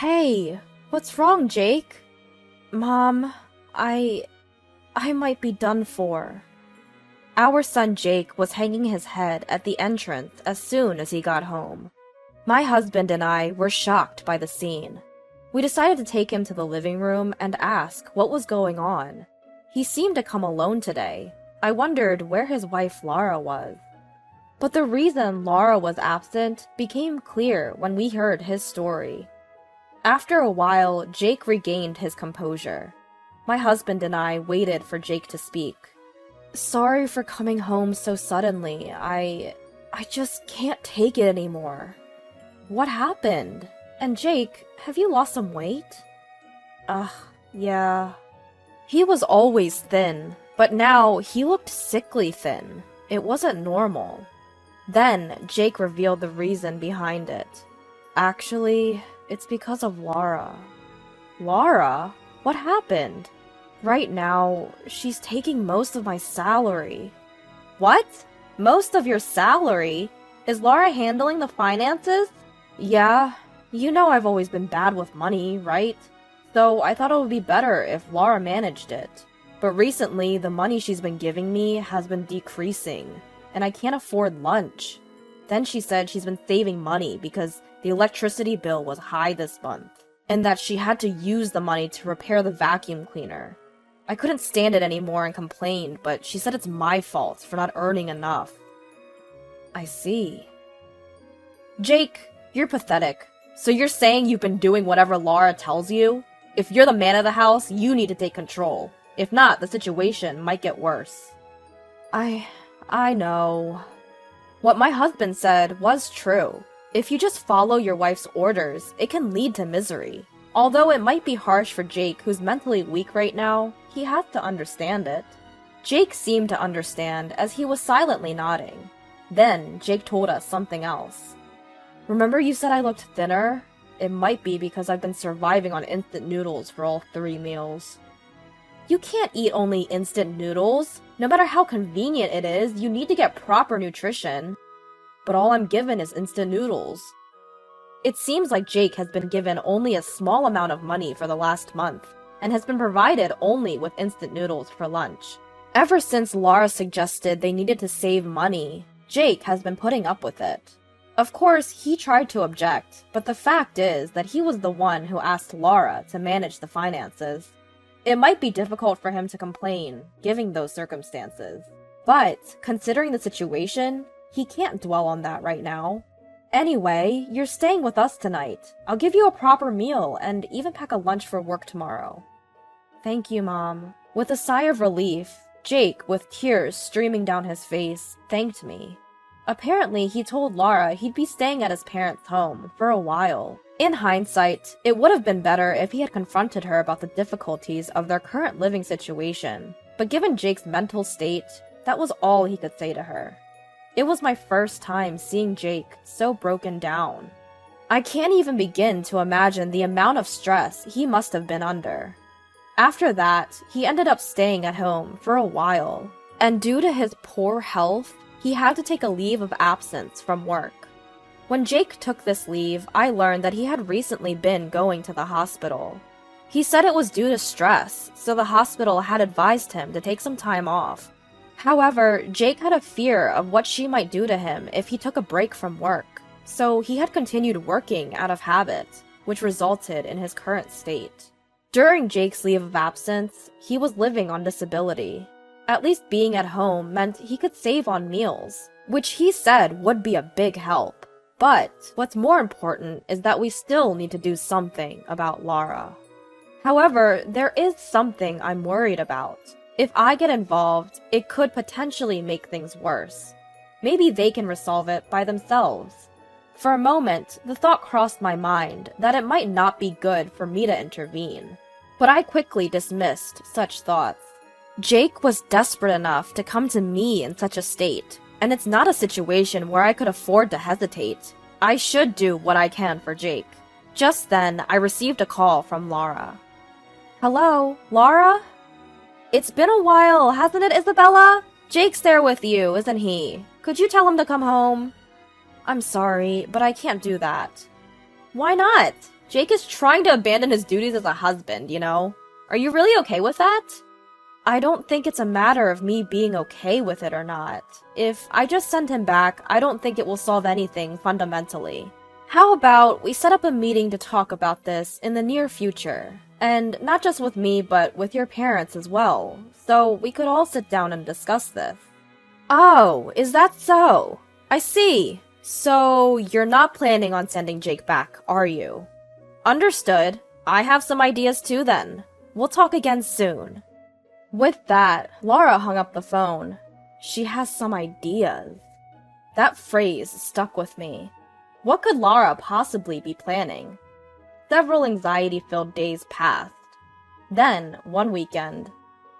Hey, what's wrong, Jake? Mom, I might be done for. Our son Jake was hanging his head at the entrance as soon as he got home. My husband and I were shocked by the scene. We decided to take him to the living room and ask what was going on. He seemed to come alone today. I wondered where his wife Laura was. But the reason Laura was absent became clear when we heard his story. After a while, Jake regained his composure. My husband and I waited for Jake to speak. Sorry for coming home so suddenly. I just can't take it anymore. What happened? And Jake, have you lost some weight? Yeah. He was always thin, but now he looked sickly thin. It wasn't normal. Then Jake revealed the reason behind it. Actually, it's because of Laura. Laura? What happened? Right now, she's taking most of my salary. What? Most of your salary? Is Laura handling the finances? Yeah. You know I've always been bad with money, right? So I thought it would be better if Laura managed it. But recently, the money she's been giving me has been decreasing, and I can't afford lunch. Then she said she's been saving money because the electricity bill was high this month, and that she had to use the money to repair the vacuum cleaner. I couldn't stand it anymore and complained, but she said it's my fault for not earning enough. I see. Jake, you're pathetic. So you're saying you've been doing whatever Laura tells you? If you're the man of the house, you need to take control. If not, the situation might get worse. I know. What my husband said was true. If you just follow your wife's orders, it can lead to misery. Although it might be harsh for Jake, who's mentally weak right now, he has to understand it. Jake seemed to understand as he was silently nodding. Then Jake told us something else. Remember you said I looked thinner? It might be because I've been surviving on instant noodles for all 3 meals. You can't eat only instant noodles. No matter how convenient it is, you need to get proper nutrition. But all I'm given is instant noodles. It seems like Jake has been given only a small amount of money for the last month, and has been provided only with instant noodles for lunch. Ever since Laura suggested they needed to save money, Jake has been putting up with it. Of course, he tried to object, but the fact is that he was the one who asked Laura to manage the finances. It might be difficult for him to complain, given those circumstances. But, considering the situation, he can't dwell on that right now. Anyway, you're staying with us tonight. I'll give you a proper meal and even pack a lunch for work tomorrow. Thank you, Mom. With a sigh of relief, Jake, with tears streaming down his face, thanked me. Apparently, he told Laura he'd be staying at his parents' home for a while. In hindsight, it would have been better if he had confronted her about the difficulties of their current living situation. But given Jake's mental state, that was all he could say to her. It was my first time seeing Jake so broken down. I can't even begin to imagine the amount of stress he must have been under. After that, he ended up staying at home for a while, and due to his poor health, he had to take a leave of absence from work. When Jake took this leave, I learned that he had recently been going to the hospital. He said it was due to stress, so the hospital had advised him to take some time off. However, Jake had a fear of what she might do to him if he took a break from work, so he had continued working out of habit, which resulted in his current state. During Jake's leave of absence, he was living on disability. At least being at home meant he could save on meals, which he said would be a big help. But what's more important is that we still need to do something about Laura. However, there is something I'm worried about. If I get involved, it could potentially make things worse. Maybe they can resolve it by themselves. For a moment, the thought crossed my mind that it might not be good for me to intervene. But I quickly dismissed such thoughts. Jake was desperate enough to come to me in such a state, and it's not a situation where I could afford to hesitate. I should do what I can for Jake. Just then, I received a call from Laura. Hello, Laura? It's been a while, hasn't it, Isabella? Jake's there with you, isn't he? Could you tell him to come home? I'm sorry, but I can't do that. Why not? Jake is trying to abandon his duties as a husband, you know? Are you really okay with that? I don't think it's a matter of me being okay with it or not. If I just send him back, I don't think it will solve anything fundamentally. How about we set up a meeting to talk about this in the near future? And not just with me, but with your parents as well, so we could all sit down and discuss this. Oh, is that so? I see. So, you're not planning on sending Jake back, are you? Understood. I have some ideas too then. We'll talk again soon. With that, Laura hung up the phone. She has some ideas. That phrase stuck with me. What could Laura possibly be planning? Several anxiety-filled days passed. Then, one weekend,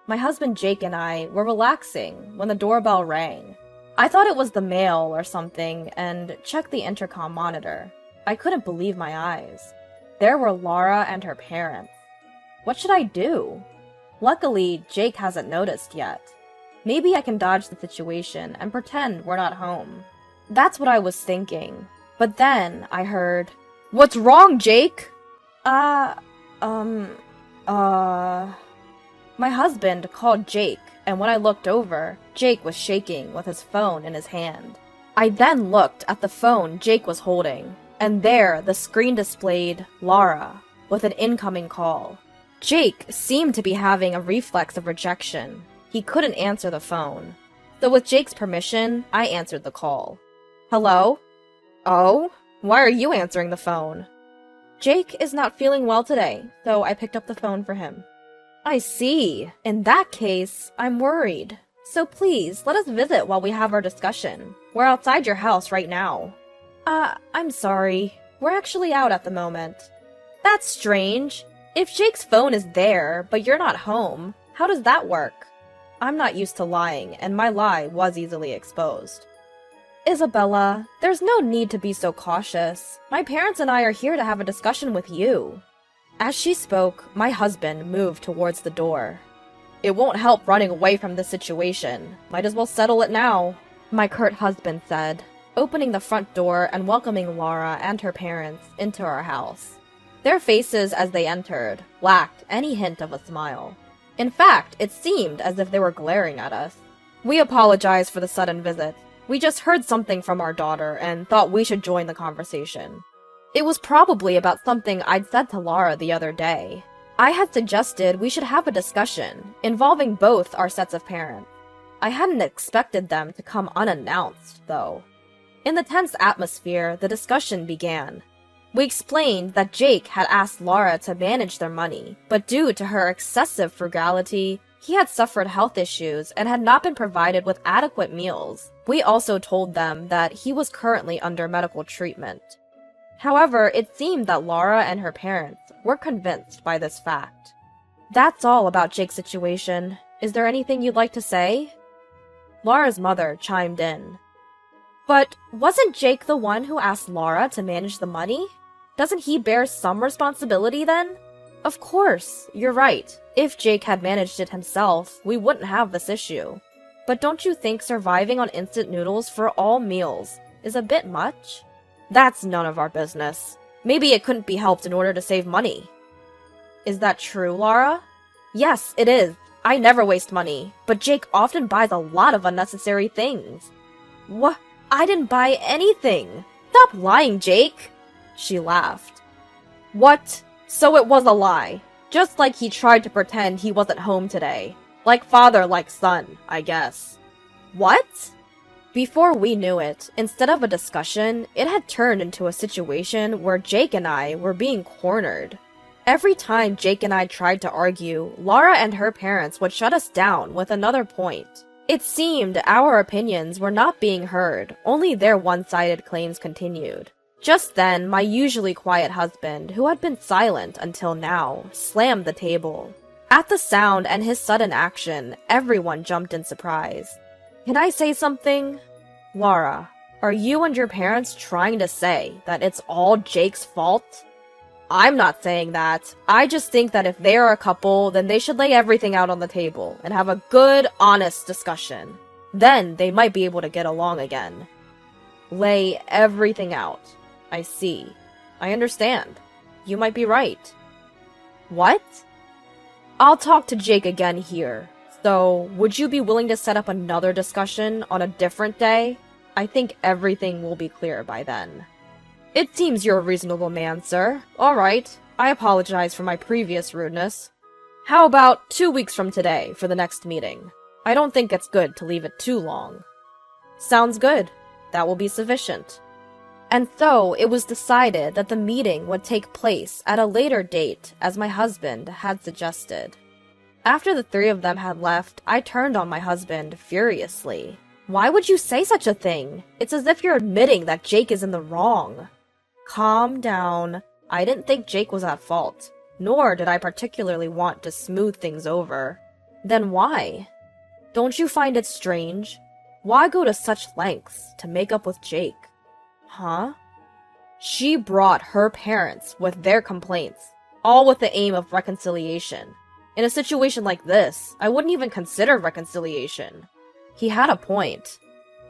my husband Jake and I were relaxing when the doorbell rang. I thought it was the mail or something and checked the intercom monitor. I couldn't believe my eyes. There were Laura and her parents. What should I do? Luckily, Jake hasn't noticed yet. Maybe I can dodge the situation and pretend we're not home. That's what I was thinking. But then I heard, "What's wrong, Jake?" My husband called Jake, and when I looked over, Jake was shaking with his phone in his hand. I then looked at the phone Jake was holding, and there the screen displayed Laura with an incoming call. Jake seemed to be having a reflex of rejection. He couldn't answer the phone. So with Jake's permission, I answered the call. Hello? Oh? Why are you answering the phone? Jake is not feeling well today, so I picked up the phone for him. I see. In that case, I'm worried. So please, let us visit while we have our discussion. We're outside your house right now. I'm sorry. We're actually out at the moment. That's strange. If Jake's phone is there, but you're not home, how does that work? I'm not used to lying, and my lie was easily exposed. Isabella, there's no need to be so cautious. My parents and I are here to have a discussion with you. As she spoke, my husband moved towards the door. It won't help running away from this situation. Might as well settle it now, my curt husband said, opening the front door and welcoming Laura and her parents into our house. Their faces as they entered lacked any hint of a smile. In fact, it seemed as if they were glaring at us. We apologize for the sudden visit. We just heard something from our daughter and thought we should join the conversation. It was probably about something I'd said to Laura the other day. I had suggested we should have a discussion involving both our sets of parents. I hadn't expected them to come unannounced, though. In the tense atmosphere, the discussion began. We explained that Jake had asked Laura to manage their money, but due to her excessive frugality, he had suffered health issues and had not been provided with adequate meals. We also told them that he was currently under medical treatment. However, it seemed that Laura and her parents were convinced by this fact. That's all about Jake's situation. Is there anything you'd like to say? Laura's mother chimed in. But wasn't Jake the one who asked Laura to manage the money? Doesn't he bear some responsibility then? Of course, you're right. If Jake had managed it himself, we wouldn't have this issue. But don't you think surviving on instant noodles for all meals is a bit much? That's none of our business. Maybe it couldn't be helped in order to save money. Is that true, Laura? Yes, it is. I never waste money, but Jake often buys a lot of unnecessary things. What? I didn't buy anything. Stop lying, Jake. She laughed. What? So it was a lie. Just like he tried to pretend he wasn't home today. Like father, like son, I guess. What? Before we knew it, instead of a discussion, it had turned into a situation where Jake and I were being cornered. Every time Jake and I tried to argue, Laura and her parents would shut us down with another point. It seemed our opinions were not being heard, only their one-sided claims continued. Just then, my usually quiet husband, who had been silent until now, slammed the table. At the sound and his sudden action, everyone jumped in surprise. Can I say something? Laura, are you and your parents trying to say that it's all Jake's fault? I'm not saying that. I just think that if they are a couple, then they should lay everything out on the table and have a good, honest discussion. Then they might be able to get along again. Lay everything out. I see. I understand. you might be right. What? I'll talk to Jake again here. So, would you be willing to set up another discussion on a different day? I think everything will be clear by then. It seems you're a reasonable man, sir. Alright, I apologize for my previous rudeness. How about 2 weeks from today for the next meeting? I don't think it's good to leave it too long. Sounds good. That will be sufficient. And so, it was decided that the meeting would take place at a later date, as my husband had suggested. After the three of them had left, I turned on my husband furiously. Why would you say such a thing? It's as if you're admitting that Jake is in the wrong. Calm down. I didn't think Jake was at fault, nor did I particularly want to smooth things over. Then why? Don't you find it strange? Why go to such lengths to make up with Jake? Huh? She brought her parents with their complaints, all with the aim of reconciliation. In a situation like this, I wouldn't even consider reconciliation. He had a point.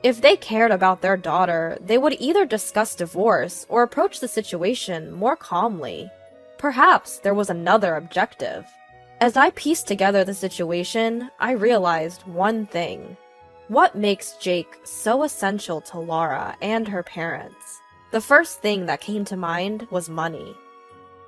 If they cared about their daughter, they would either discuss divorce or approach the situation more calmly. Perhaps there was another objective. As I pieced together the situation, I realized one thing. What makes Jake so essential to Laura and her parents? The first thing that came to mind was money.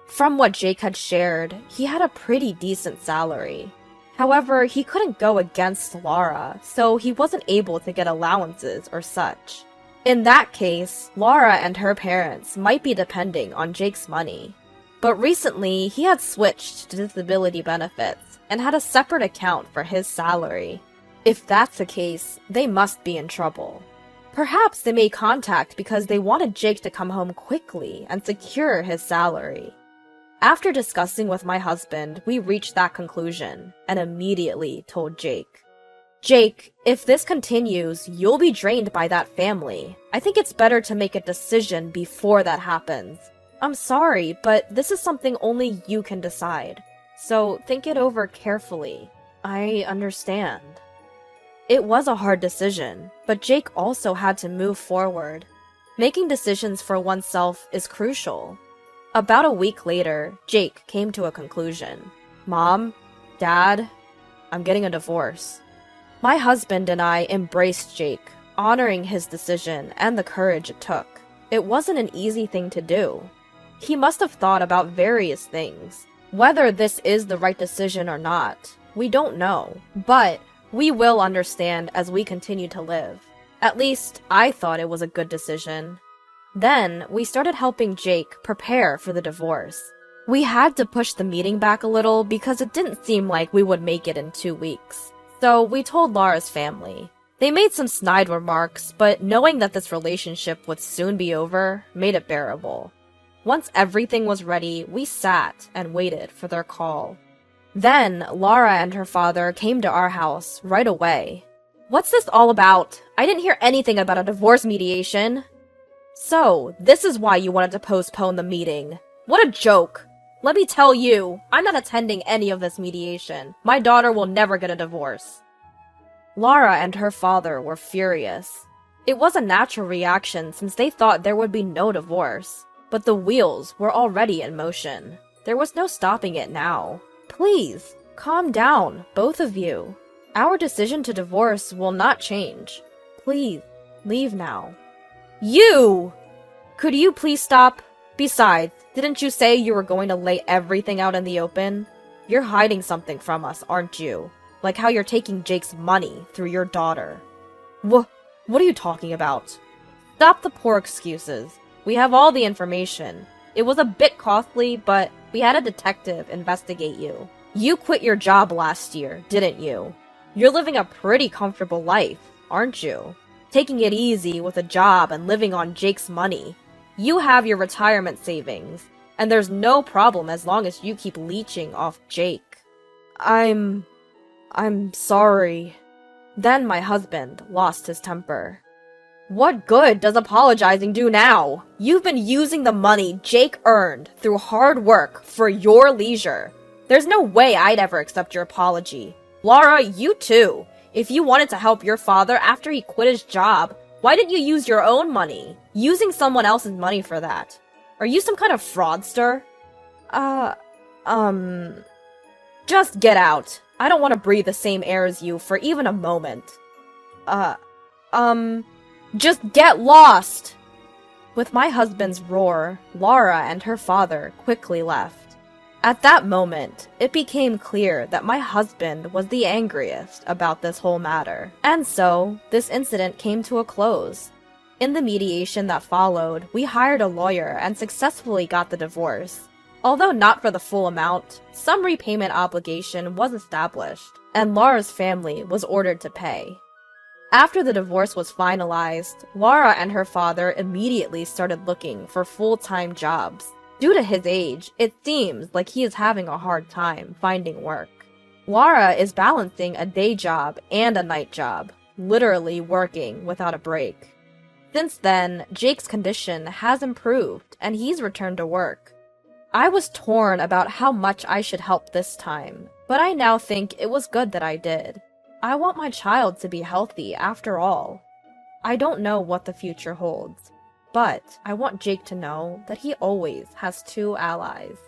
From what Jake had shared, he had a pretty decent salary. However, he couldn't go against Laura, so he wasn't able to get allowances or such. In that case, Laura and her parents might be depending on Jake's money. But recently, he had switched to disability benefits and had a separate account for his salary. If that's the case, they must be in trouble. Perhaps they made contact because they wanted Jake to come home quickly and secure his salary. After discussing with my husband, we reached that conclusion and immediately told Jake. Jake, if this continues, you'll be drained by that family. I think it's better to make a decision before that happens. I'm sorry, but this is something only you can decide. So think it over carefully. I understand. It was a hard decision, but Jake also had to move forward. Making decisions for oneself is crucial. About a week later, Jake came to a conclusion. Mom, Dad, I'm getting a divorce. My husband and I embraced Jake, honoring his decision and the courage it took. It wasn't an easy thing to do. He must have thought about various things. Whether this is the right decision or not, we don't know. But we will understand as we continue to live. At least, I thought it was a good decision. Then, we started helping Jake prepare for the divorce. We had to push the meeting back a little because it didn't seem like we would make it in 2 weeks. So, we told Laura's family. They made some snide remarks, but knowing that this relationship would soon be over made it bearable. Once everything was ready, we sat and waited for their call. Then, Laura and her father came to our house right away. What's this all about? I didn't hear anything about a divorce mediation. So, this is why you wanted to postpone the meeting. What a joke! Let me tell you, I'm not attending any of this mediation. My daughter will never get a divorce. Laura and her father were furious. It was a natural reaction since they thought there would be no divorce. But the wheels were already in motion. There was no stopping it now. Please, calm down, both of you. Our decision to divorce will not change. Please, leave now. You! Could you please stop? Besides, didn't you say you were going to lay everything out in the open? You're hiding something from us, aren't you? Like how you're taking Jake's money through your daughter. What are you talking about? Stop the poor excuses. We have all the information. It was a bit costly, but we had a detective investigate you. You quit your job last year, didn't you? You're living a pretty comfortable life, aren't you? Taking it easy with a job and living on Jake's money. You have your retirement savings, and there's no problem as long as you keep leeching off Jake. I'm sorry. Then my husband lost his temper. What good does apologizing do now? You've been using the money Jake earned through hard work for your leisure. There's no way I'd ever accept your apology. Laura, you too. If you wanted to help your father after he quit his job, why didn't you use your own money? Using someone else's money for that. Are you some kind of fraudster? Uh, um... Just get out. I don't want to breathe the same air as you for even a moment. Just get lost! With my husband's roar, Laura and her father quickly left. At that moment, it became clear that my husband was the angriest about this whole matter. And so, this incident came to a close. In the mediation that followed, we hired a lawyer and successfully got the divorce. Although not for the full amount, some repayment obligation was established, and Laura's family was ordered to pay. After the divorce was finalized, Laura and her father immediately started looking for full-time jobs. Due to his age, it seems like he is having a hard time finding work. Laura is balancing a day job and a night job, literally working without a break. Since then, Jake's condition has improved, and he's returned to work. I was torn about how much I should help this time, but I now think it was good that I did. I want my child to be healthy after all. I don't know what the future holds, but I want Jake to know that he always has two allies.